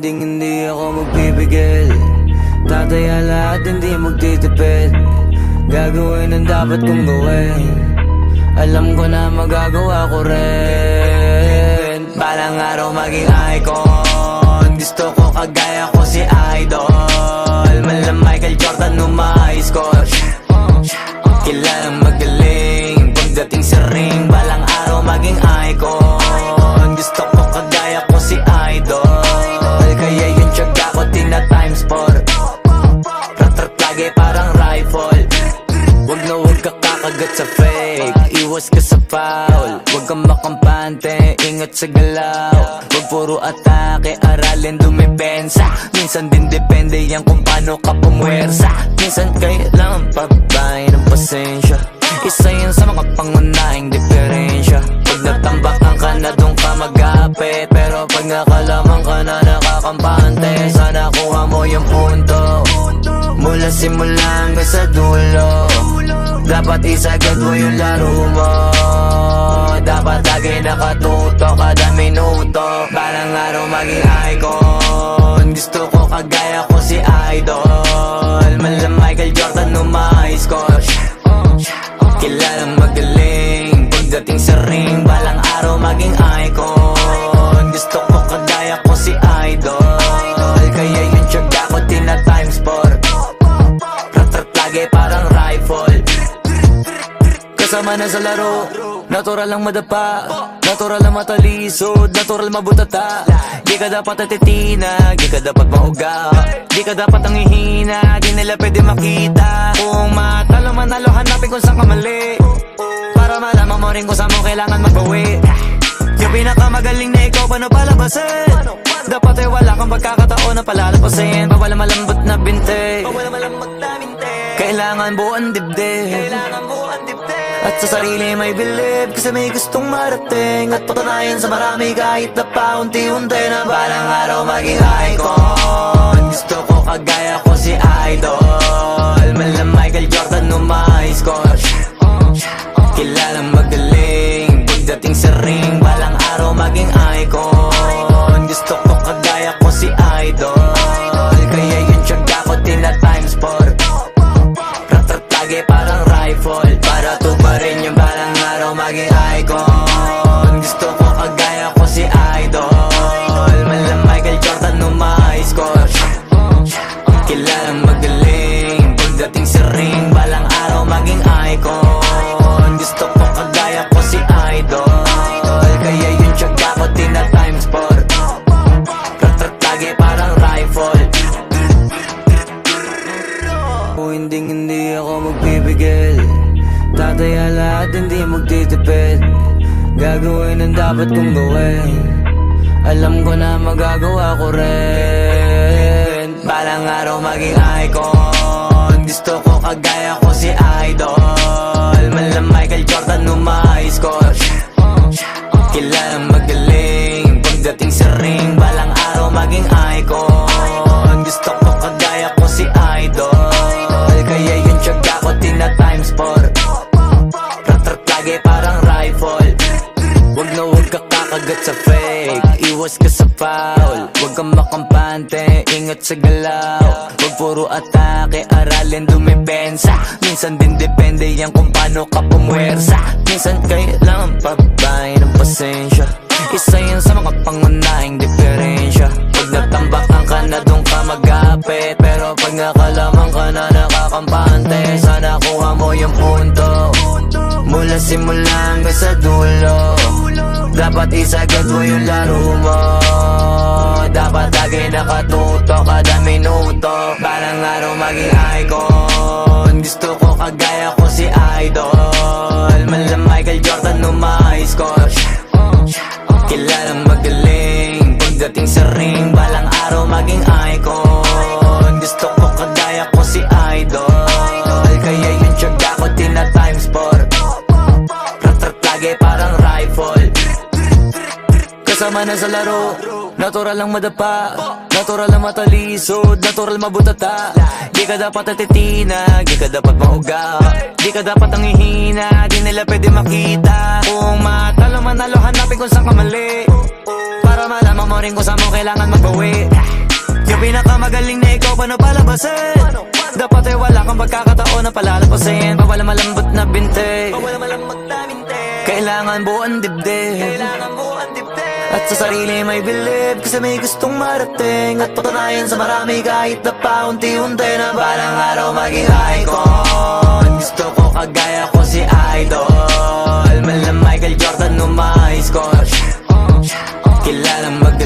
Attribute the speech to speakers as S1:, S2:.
S1: Hindi ako magpipigil. Tataya lahat, hindi magtitipid. Gagawin ang dapat kong gawin. Alam ko na magagawa ko rin. Balang araw maging icon. Gusto ko kagaya ko si Idol. Mala Michael Jordan nung ma-high score. Kilalang magaling pagdating sa ring. Balang araw maging icon. Gusto ko kagaya ko si Idol. Kaya yung tiyaga ko tina-times 4. Rat-rat lagi parang rifle. Wag na wag ka kakagat sa fake. Iwas ka sa foul. Wag kang makampante, ingat sa galaw. Wag puro atake, aralin dumipensa. Minsan din depende yan kung paano ka pumwersa. Minsan kailangan pabay ng pasensya. Isa yan sa mga pangunahing diferensya. Pag natambakan ka na doon ka mag-apit. Pero pag nakalaman ka na nakakampante, sana kuha mo yung punto. Mula simula hanggang sa dulo. Dapat isagad mo yung laro mo. Dapat lagi nakatuto kada minuto. Balang araw maging icon. Gusto ko kagaya ko si Idol. Mala Michael Jordan nung ma-high score. Kilalang magaling pagdating sa ring. Balang araw maging icon. Gusto ko kagaya ko si Idol. Kaya yung tiyaga ko tina-times 4. Rat-rat lagi parang rifle. Kasama na sa laro, natural lang madapa, natural lang matalisod, natural mabutata. Di ka dapat natitina, di ka dapat mauga, di ka dapat ang ihina, di nila pwede makita. Kung matalo manalo, hanapin kung saan ka mali, para malaman mo rin kung saan mo kailangan magbawi. Yung pinakamagaling na ikaw, paano palabasin? Dapat ay wala kang pagkakataon na palalabasin. Bawal malambot na binte, kailangan buuan dibdib. At sa sarili may bilib, kasi may gustong marating. At patunayan sa marami kahit na paunti-unti. Na balang araw maging icon. Gusto ko kagaya ko si Idol. Mala Michael Jordan nung ma-high score. Kilalang magaling pagdating sa ring. Balang araw maging icon. Gusto ko kagaya ko si Idol. Kaya yung tiyaga ko tina-times 4. Rat-rat lagi parang rifle. Para tuparin yung balang araw maging icon. Gusto ko kagaya ko si Idol. Mala Michael Jordan nung ma-high score. Kilalang magaling pagdating sa ring. Balang araw maging icon. Gusto ko kagaya ko si Idol. Kaya yung tiyaga ko tina-times 4. Rat-rat lagi parang rifle. Hindi ako magpipigil. Tataya lahat, hindi magtitipid. Gagawin ang dapat kong gawin. Alam ko na magagawa ko rin. Balang araw maging icon. Gusto ko kagaya ko si Idol. Mala Michael Jordan nung ma-high score. Kilalang magaling pagdating sa ring. Balang araw maging icon. Gusto ko kagaya ko si Idol. Kaya yung tiyaga ko tina-times 4. Rat-rat lagi parang rifle. Wag na wag ka kakagat sa fake. Iwas ka sa foul. Wag kang makampante, ingat sa galaw. Wag puro atake, aralin dumipensa. Minsan din depende yan kung paano ka pumwersa. Minsan kailangan pabay ng pasensya. Isa yan sa mga pangunahing diferensya. Pag natambakan ka na doon ka mag-apit. Pero pag nakalaman ka na nakakampante, sana kuha mo yung punto. Mula simula hanggang sa dulo. Dapat isagad mo yung laro mo. Dapat lagi nakatuto kada minuto. Balang araw maging icon. Gusto ko kagaya ko si Idol. Mala Michael Jordan nung ma-high score. Kilalang magaling pagdating sa ring. Balang araw maging icon. Gusto ko kagaya ko si Idol. Kaya yung tiyaga ko tina-times 4. Rat-rat lagi parang rifle. Kasama na sa laro, natural lang madapa, natural lang matalisod, natural mabutata. Di ka dapat natitina, di ka dapat mauga, di ka dapat ang ihina, di nila pwede makita. Kung matalo manalo, hanapin kung saan ka mali, para para malaman mo rin kung saan mo kailangan magbawi. Yung pinakamagaling na ikaw, paano palabasin? Dapat ay wala kang pagkakataon na palalapasin. Pawala malambot na binte, kailangan buuan dibdib. At sa sarili may bilib, kasi may gustong marating. At patunayan sa marami kahit na paunti-unti na balang araw maging icon. Gusto ko kagaya ko si Idol, Mala Michael Jordan o ma-score. Kilalang mag